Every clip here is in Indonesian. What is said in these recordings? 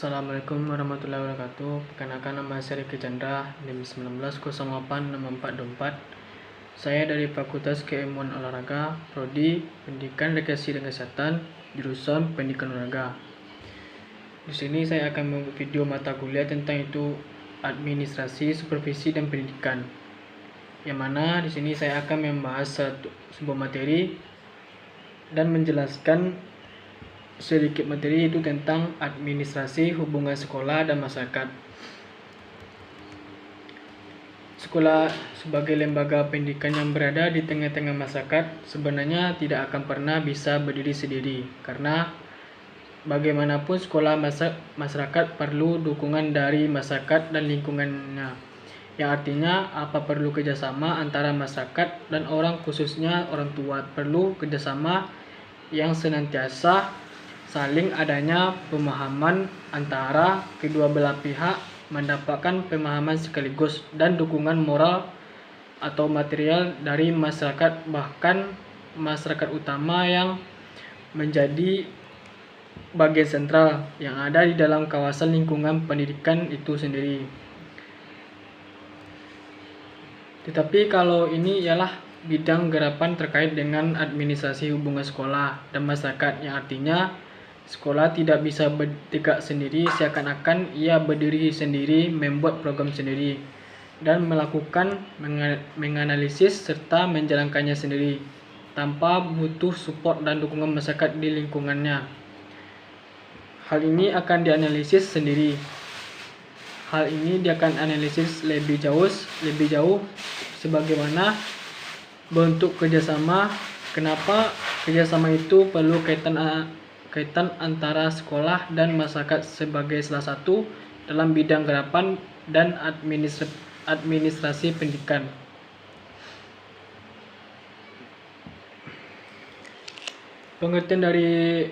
Assalamualaikum warahmatullahi wabarakatuh. Perkenalkan, nama saya Riki Chandra, NIM 19086424. Saya dari Fakultas Keilmuan Olahraga, Prodi Pendidikan Rekreasi dan Kesehatan, jurusan Pendidikan Olahraga. Di sini saya akan membuat video mata kuliah tentang itu administrasi, supervisi dan pendidikan. Yang mana di sini saya akan membahas sebuah materi dan menjelaskan sedikit materi itu tentang administrasi hubungan sekolah dan masyarakat. Sekolah sebagai lembaga pendidikan yang berada di tengah-tengah masyarakat sebenarnya tidak akan pernah bisa berdiri sendiri, karena bagaimanapun sekolah masyarakat perlu dukungan dari masyarakat dan lingkungannya, yang artinya apa perlu kerjasama antara masyarakat dan orang, khususnya orang tua. Perlu kerjasama yang senantiasa saling adanya pemahaman antara kedua belah pihak, mendapatkan pemahaman sekaligus dan dukungan moral atau material dari masyarakat, bahkan masyarakat utama yang menjadi bagian sentral yang ada di dalam kawasan lingkungan pendidikan itu sendiri. Tetapi kalau ini ialah bidang garapan terkait dengan administrasi hubungan sekolah dan masyarakat, yang artinya sekolah tidak bisa bertegak sendiri, seakan-akan ia berdiri sendiri, membuat program sendiri, dan melakukan menganalisis serta menjalankannya sendiri, tanpa butuh support dan dukungan masyarakat di lingkungannya. Hal ini akan dianalisis sendiri. Hal ini dia akan analisis lebih jauh sebagaimana bentuk kerjasama. Kenapa kerjasama itu perlu kaitan antara sekolah dan masyarakat sebagai salah satu dalam bidang garapan dan administrasi pendidikan. Pengertian dari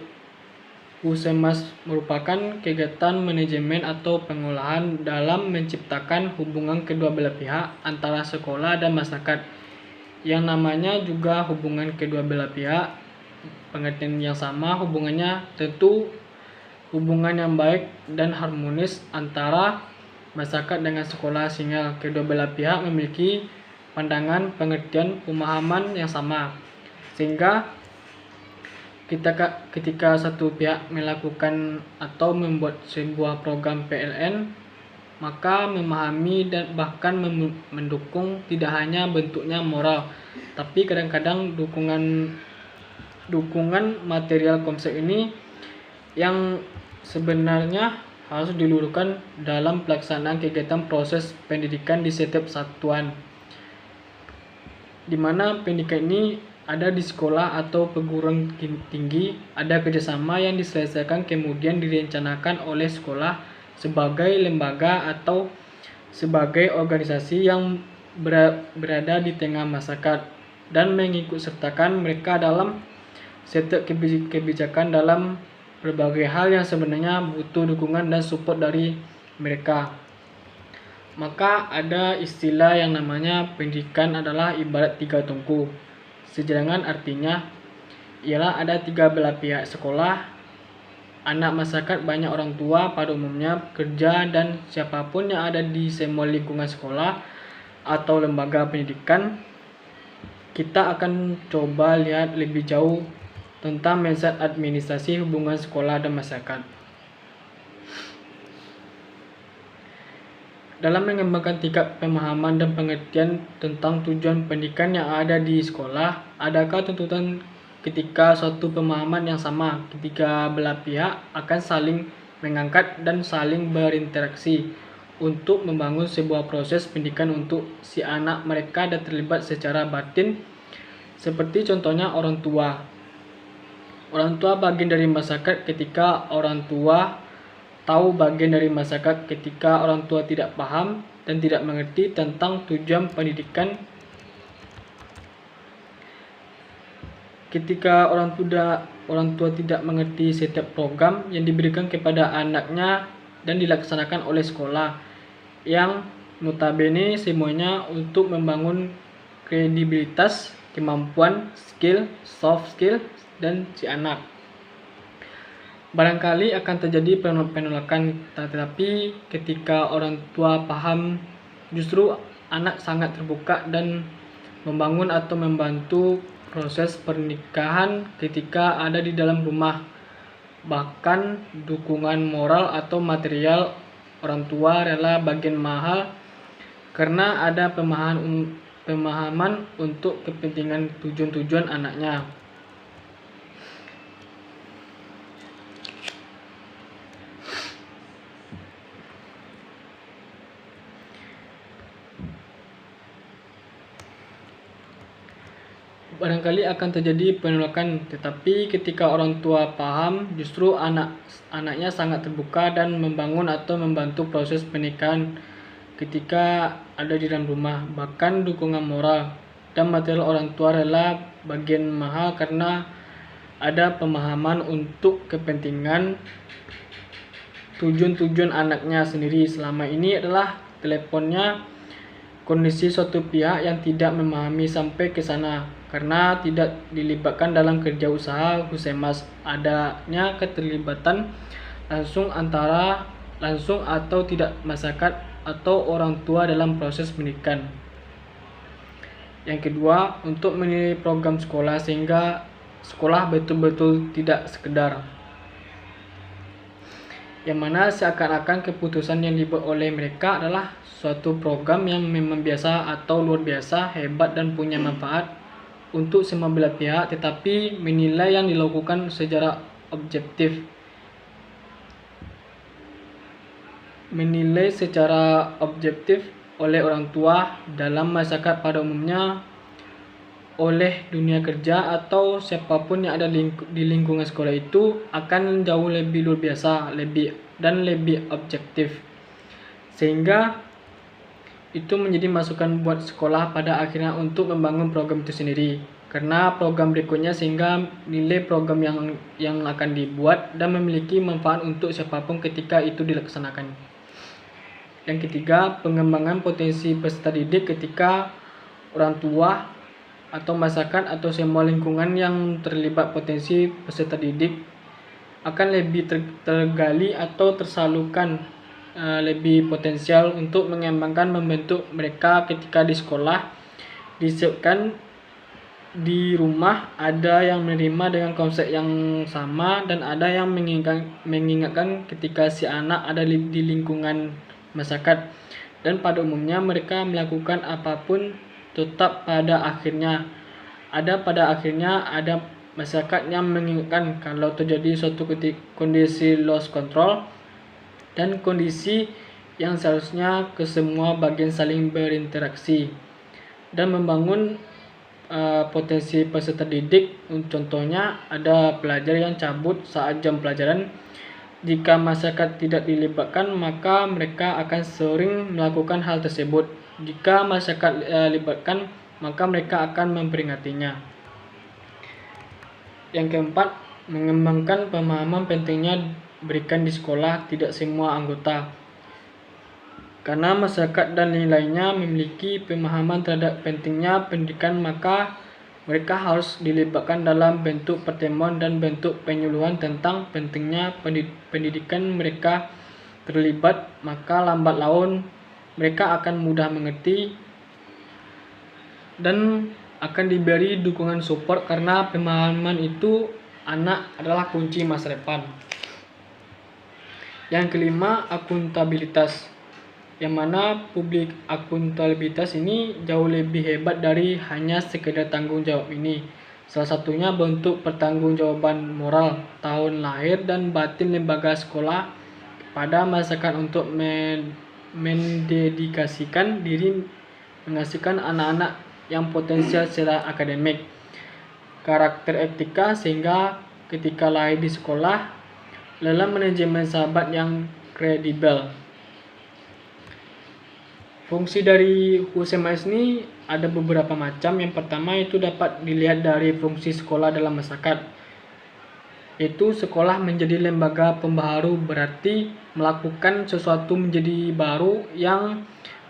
Pusemas merupakan kegiatan manajemen atau pengolahan dalam menciptakan hubungan kedua belah pihak antara sekolah dan masyarakat. Yang namanya juga hubungan kedua belah pihak, pengertian yang sama, hubungannya tentu hubungan yang baik dan harmonis antara masyarakat dengan sekolah, sehingga kedua belah pihak memiliki pandangan, pengertian, pemahaman yang sama, sehingga ketika satu pihak melakukan atau membuat sebuah program PLN, maka memahami dan bahkan mendukung tidak hanya bentuknya moral, tapi kadang-kadang dukungan material konsep ini yang sebenarnya harus diluruhkan dalam pelaksanaan kegiatan proses pendidikan di setiap satuan, di mana pendidikan ini ada di sekolah atau perguruan tinggi. Ada kerjasama yang diselesaikan kemudian direncanakan oleh sekolah sebagai lembaga atau sebagai organisasi yang berada di tengah masyarakat dan mengikutsertakan mereka dalam setiap kebijakan dalam berbagai hal yang sebenarnya butuh dukungan dan support dari mereka. Maka ada istilah yang namanya pendidikan adalah ibarat tiga tungku. Sejalangan artinya ialah ada tiga belah pihak: sekolah, anak masyarakat, banyak orang tua pada umumnya, kerja, dan siapapun yang ada di semua lingkungan sekolah atau lembaga pendidikan. Kita akan coba lihat lebih jauh tentang mindset administrasi hubungan sekolah dan masyarakat. Dalam mengembangkan tingkat pemahaman dan pengertian tentang tujuan pendidikan yang ada di sekolah, adakah tuntutan ketika suatu pemahaman yang sama ketiga belah pihak akan saling mengangkat dan saling berinteraksi untuk membangun sebuah proses pendidikan untuk si anak mereka dan terlibat secara batin, seperti contohnya orang tua. Orang tua bagian dari masyarakat ketika orang tua tahu, bagian dari masyarakat ketika orang tua tidak paham dan tidak mengerti tentang tujuan pendidikan. Ketika orang tua tidak mengerti setiap program yang diberikan kepada anaknya dan dilaksanakan oleh sekolah, yang notabene semuanya untuk membangun kredibilitas, kemampuan, skill, soft skill dan si anak. Barangkali akan terjadi penolakan, tetapi ketika orang tua paham, justru anak sangat terbuka dan membangun atau membantu proses pernikahan ketika ada di dalam rumah. Bahkan dukungan moral atau material orang tua rela bagian mahal karena ada pemahaman untuk kepentingan tujuan-tujuan anaknya. Barangkali akan terjadi penolakan, tetapi ketika orang tua paham, justru anaknya sangat terbuka dan membangun atau membantu proses pernikahan ketika ada di dalam rumah. Bahkan dukungan moral dan material orang tua rela bagian mahal karena ada pemahaman untuk kepentingan tujuan-tujuan anaknya sendiri. Selama ini adalah teleponnya kondisi suatu pihak yang tidak memahami sampai ke sana karena tidak dilibatkan dalam kerja usaha Husemas. Adanya keterlibatan langsung atau tidak masyarakat atau orang tua dalam proses pernikahan. Yang kedua, untuk menilai program sekolah sehingga sekolah betul-betul tidak sekedar yang mana seakan-akan keputusan yang dibuat oleh mereka adalah suatu program yang memang biasa atau luar biasa, hebat dan punya manfaat untuk semua belah pihak, tetapi menilai yang dilakukan secara objektif. Menilai secara objektif oleh orang tua dalam masyarakat pada umumnya, oleh dunia kerja atau siapapun yang ada di lingkungan sekolah itu akan jauh lebih luar biasa, lebih objektif, sehingga itu menjadi masukan buat sekolah pada akhirnya untuk membangun program itu sendiri karena program berikutnya, sehingga nilai program yang akan dibuat dan memiliki manfaat untuk siapapun ketika itu dilaksanakan. Yang ketiga, pengembangan potensi peserta didik ketika orang tua atau masyarakat atau semua lingkungan yang terlibat potensi peserta didik akan lebih tergali atau tersalurkan lebih potensial untuk mengembangkan membentuk mereka ketika di sekolah. Disiapkan di rumah ada yang menerima dengan konsep yang sama dan ada yang mengingatkan ketika si anak ada di lingkungan masyarakat, dan pada umumnya mereka melakukan apapun tetap pada akhirnya ada masyarakat yang mengingatkan kalau terjadi suatu kondisi loss control dan kondisi yang seharusnya ke semua bagian saling berinteraksi dan membangun potensi peserta didik. Contohnya ada pelajar yang cabut saat jam pelajaran. Jika masyarakat tidak dilibatkan, maka mereka akan sering melakukan hal tersebut. Jika masyarakat dilibatkan, maka mereka akan memperingatinya. Yang keempat, mengembangkan pemahaman pentingnya berikan di sekolah tidak semua anggota. Karena masyarakat dan lain-lainnya memiliki pemahaman terhadap pentingnya pendidikan, maka mereka harus dilibatkan dalam bentuk pertemuan dan bentuk penyuluhan tentang pentingnya pendidikan. Mereka terlibat, maka lambat laun mereka akan mudah mengerti dan akan diberi dukungan support karena pemahaman itu anak adalah kunci masa depan. Yang kelima, akuntabilitas, yang mana publik akuntabilitas ini jauh lebih hebat dari hanya sekedar tanggung jawab ini. Salah satunya bentuk pertanggungjawaban moral tahun lahir dan batin lembaga sekolah pada masyarakat untuk mendedikasikan diri menghasilkan anak-anak yang potensial secara akademik, karakter etika, sehingga ketika lahir di sekolah dalam manajemen sahabat yang kredibel. Fungsi dari Husemas ini ada beberapa macam. Yang pertama itu dapat dilihat dari fungsi sekolah dalam masyarakat, yaitu sekolah menjadi lembaga pembaharu, berarti melakukan sesuatu menjadi baru yang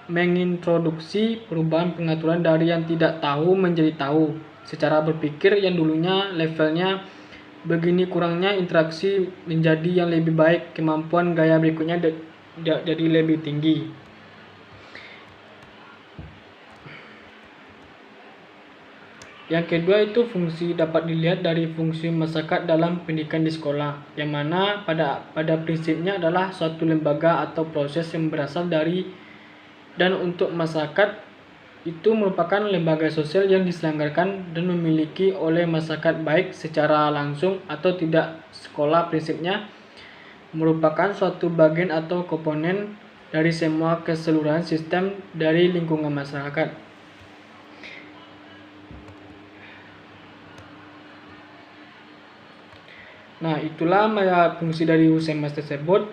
mengintroduksi perubahan pengaturan dari yang tidak tahu menjadi tahu. Secara berpikir yang dulunya levelnya Begini kurangnya interaksi menjadi yang lebih baik, kemampuan gaya berikutnya jadi lebih tinggi. Yang kedua itu fungsi dapat dilihat dari fungsi masyarakat dalam pendidikan di sekolah, yang mana pada prinsipnya adalah suatu lembaga atau proses yang berasal dari dan untuk masyarakat, itu merupakan lembaga sosial yang diselenggarakan dan memiliki oleh masyarakat baik secara langsung atau tidak. Sekolah prinsipnya merupakan suatu bagian atau komponen dari semua keseluruhan sistem dari lingkungan masyarakat. Nah, itulah fungsi dari USMS tersebut.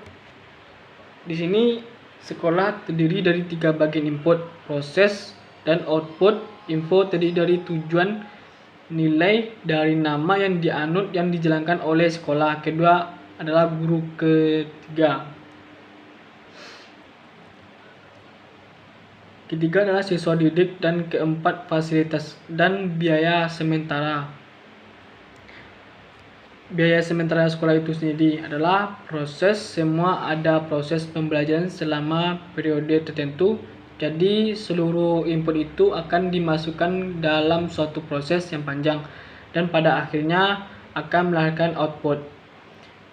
Di sini sekolah terdiri dari 3 bagian: input, proses, dan output. Info terdiri dari tujuan, nilai, dari nama yang dianut yang dijalankan oleh sekolah. Kedua adalah guru. Ketiga adalah siswa didik, dan keempat fasilitas dan biaya sementara. Biaya sementara sekolah itu sendiri adalah proses. Semua ada proses pembelajaran selama periode tertentu. Jadi seluruh input itu akan dimasukkan dalam suatu proses yang panjang dan pada akhirnya akan melahirkan output.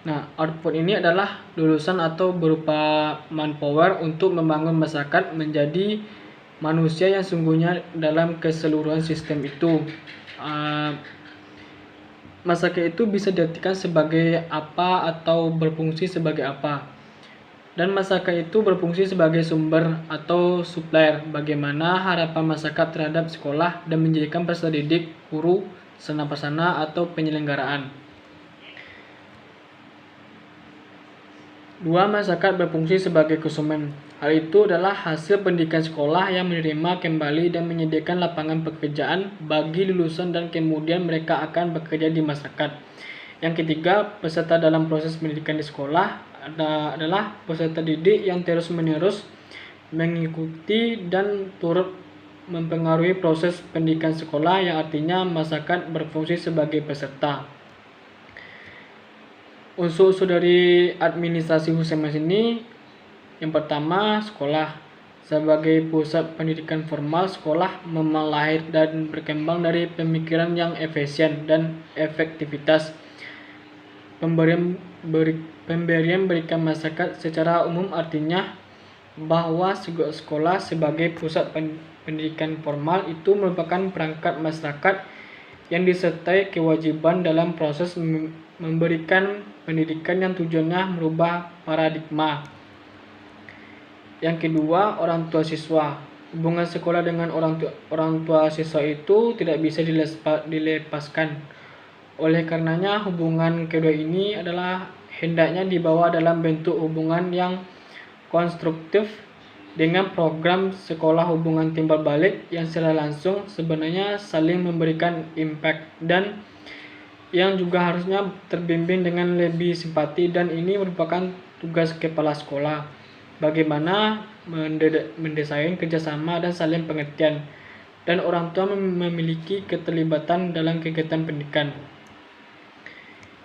Nah, output ini adalah lulusan atau berupa manpower untuk membangun masyarakat menjadi manusia yang sungguhnya dalam keseluruhan sistem itu. Masyarakat itu bisa diartikan sebagai apa atau berfungsi sebagai apa. Dan masyarakat itu berfungsi sebagai sumber atau supplier bagaimana harapan masyarakat terhadap sekolah dan menjadikan peserta didik, guru, sarana prasarana atau penyelenggaraan. 2. Masyarakat berfungsi sebagai konsumen. Hal itu adalah hasil pendidikan sekolah yang menerima kembali dan menyediakan lapangan pekerjaan bagi lulusan dan kemudian mereka akan bekerja di masyarakat. Yang ketiga, peserta dalam proses pendidikan di sekolah adalah peserta didik yang terus-menerus mengikuti dan turut mempengaruhi proses pendidikan sekolah, yang artinya masyarakat berfungsi sebagai peserta. Unsur-unsur dari administrasi USMS ini, yang pertama, sekolah sebagai pusat pendidikan formal. Sekolah memang lahir dan berkembang dari pemikiran yang efisien dan efektivitas. Pemberian berikan masyarakat secara umum artinya bahwa sekolah sebagai pusat pendidikan formal itu merupakan perangkat masyarakat yang disertai kewajiban dalam proses memberikan pendidikan yang tujuannya merubah paradigma. Yang kedua, orang tua siswa. Hubungan sekolah dengan orang tua siswa itu tidak bisa dilepaskan. Oleh karenanya, hubungan kedua ini adalah hendaknya dibawa dalam bentuk hubungan yang konstruktif dengan program sekolah hubungan timbal balik yang secara langsung sebenarnya saling memberikan impact dan yang juga harusnya terbimbing dengan lebih simpati, dan ini merupakan tugas kepala sekolah. Bagaimana mendesain kerjasama dan saling pengertian, dan orang tua memiliki keterlibatan dalam kegiatan pendidikan.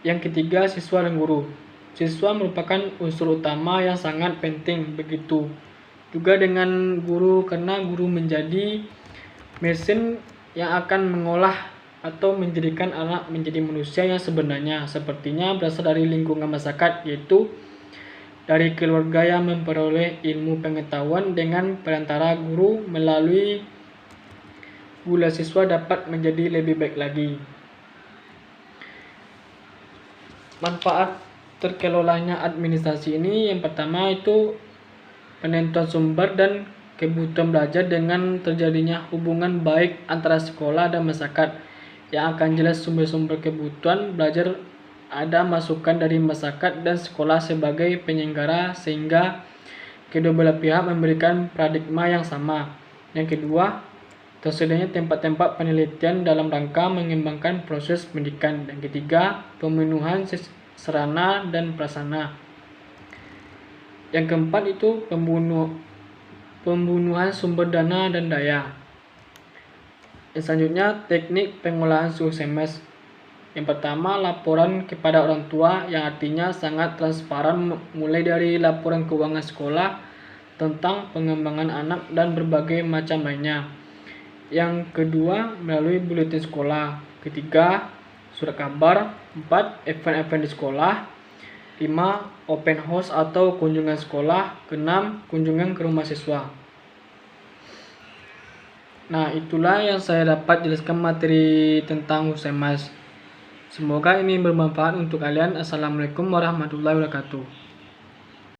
Yang ketiga, siswa dan guru. Siswa merupakan unsur utama yang sangat penting, begitu juga dengan guru, karena guru menjadi mesin yang akan mengolah atau menjadikan anak menjadi manusia yang sebenarnya, sepertinya berasal dari lingkungan masyarakat, yaitu dari keluarga yang memperoleh ilmu pengetahuan dengan perantara guru. Melalui gula siswa dapat menjadi lebih baik lagi. Manfaat terkelolanya administrasi ini, yang pertama itu penentuan sumber dan kebutuhan belajar dengan terjadinya hubungan baik antara sekolah dan masyarakat, yang akan jelas sumber-sumber kebutuhan belajar ada masukan dari masyarakat dan sekolah sebagai penyelenggara, sehingga kedua belah pihak memberikan paradigma yang sama. Yang kedua, tersedianya tempat-tempat penelitian dalam rangka mengembangkan proses pendidikan. Dan ketiga, pemenuhan sarana dan prasarana. Yang keempat itu pembunuhan sumber dana dan daya. Yang selanjutnya, teknik pengolahan USMS. Yang pertama, laporan kepada orang tua, yang artinya sangat transparan, mulai dari laporan keuangan sekolah tentang pengembangan anak dan berbagai macam lainnya. Yang kedua, melalui buletin sekolah. Ketiga, surat kabar. 4, event-event di sekolah. 5, open house atau kunjungan sekolah. 6, kunjungan ke rumah siswa. Nah, itulah yang saya dapat jelaskan materi tentang Husemas. Semoga ini bermanfaat untuk kalian. Assalamualaikum warahmatullahi wabarakatuh.